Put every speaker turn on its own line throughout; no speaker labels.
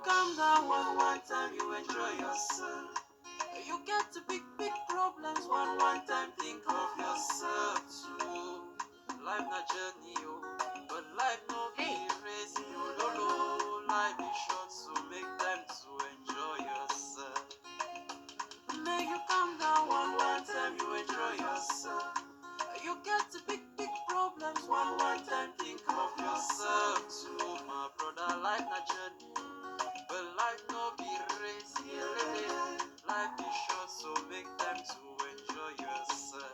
calm down one time, you enjoy yourself. You get to big problems one time, think of yourself too. Life not journey, yo, but life no be race, you don't know. Life is short, so make time to enjoy yourself. Make you calm down one time, you enjoy yourself. You get to big problems one time, think of yourself too. My brother, life not journey, but life no be race, yeah. Life is short, so make time to enjoy yourself.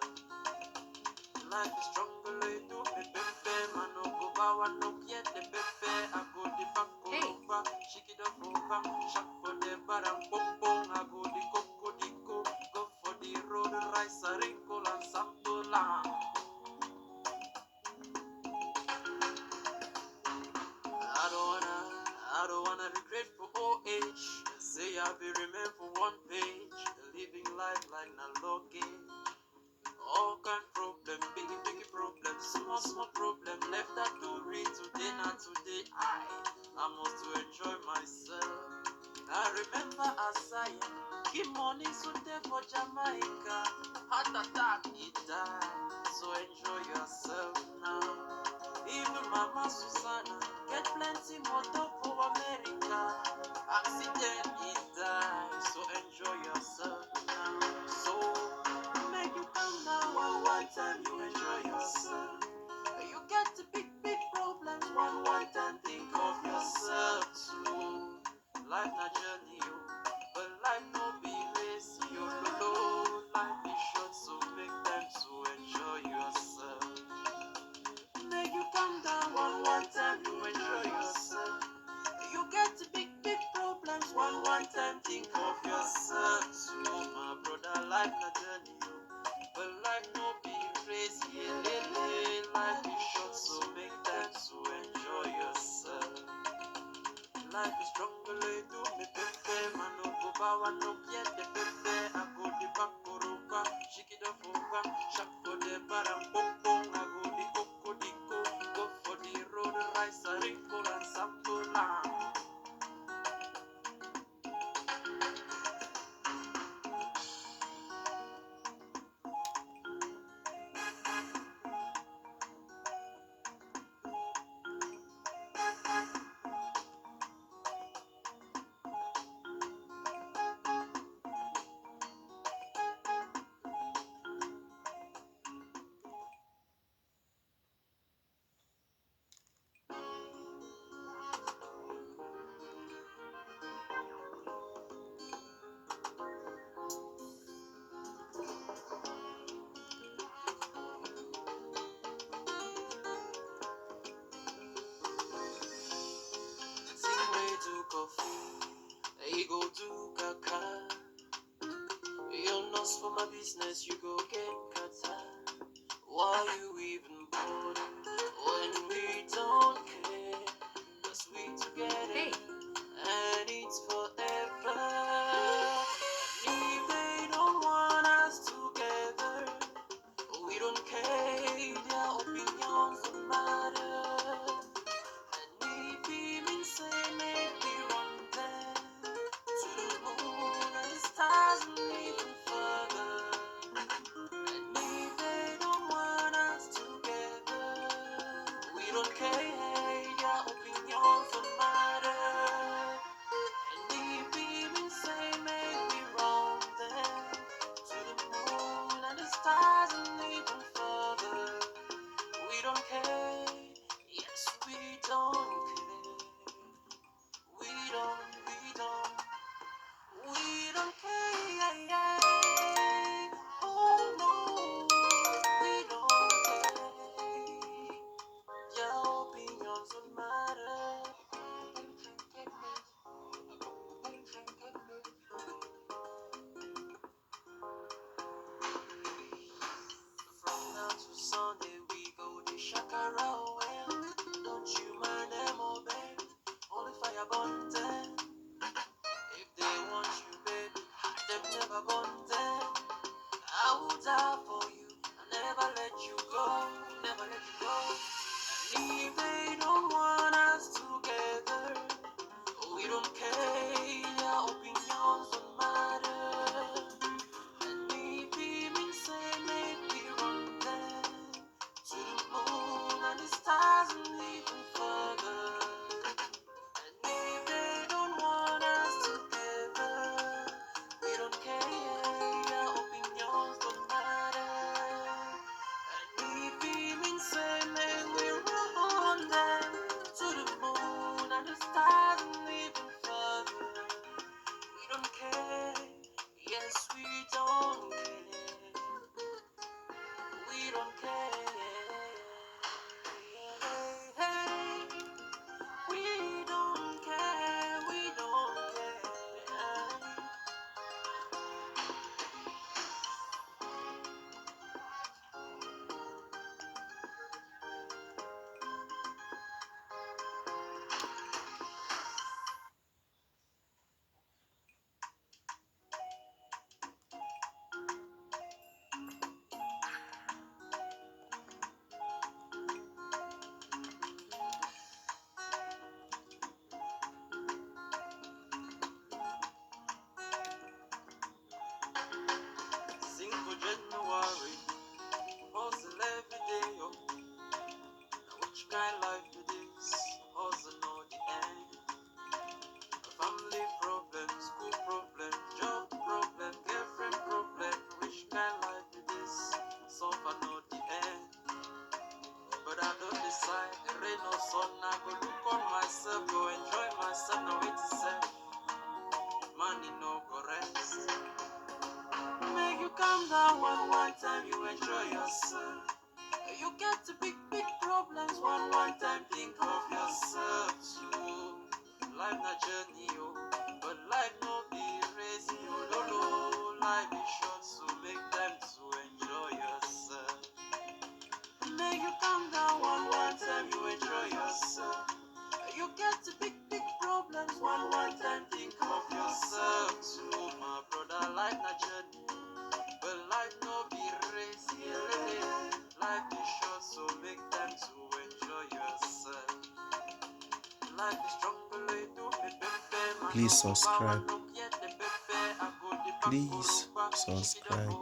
Life is stronger, do me pepe, man no go bawa no get the pepe. I go the back over, shake it up over, shak for the baram pong, I go the coco, go for the road, rice, a wrinkle and sample. I don't wanna regret for old age. Say I be remain for one page, living life like na luggage. All kind problem, big problem, small problem. Left that to read today, not today. I must to enjoy myself. I remember as I keep money Sunday for Jamaica. Heart attack, it died. So enjoy yourself now. Even Mama Susanna get plenty motor for America. Accident is die, so enjoy yourself now. So make you calm down one time, you enjoy yourself. You get to big problems one time, think of yourself too. Life not journey, yo, but life no be race, yo. Life is short, so make time to enjoy yourself. Make you calm down one time, you enjoy yourself. You get to big problems one time, think of yourself too. My brother, life not journey, yo, but life no be race, yeah. Life is short, so make time to enjoy yourself. Life is stronger, do me pepe, man no go bawa no get the pepe. I go the back over, shake it up over, shak for the baram pong, I go the coco, go for the road, rice, a wrinkle and sample. You go do kaka. You're lost for my business, you go get kata. Why you even bother when we don't care? Cause we together and it's forever. If they don't want us together, we don't care, their opinions don't matter. And if even say maybe run them to the moon and the stars and even further. And if they don't want us together, we don't care, their opinions don't matter. And if even say maybe run them to the moon and the stars and even further, we don't care. Yes, we don't care. We don't care. Oh no, we don't care. Your opinions don't matter. From now to Sunday we go to Shakara well. Don't you mind them
Please subscribe. Please subscribe.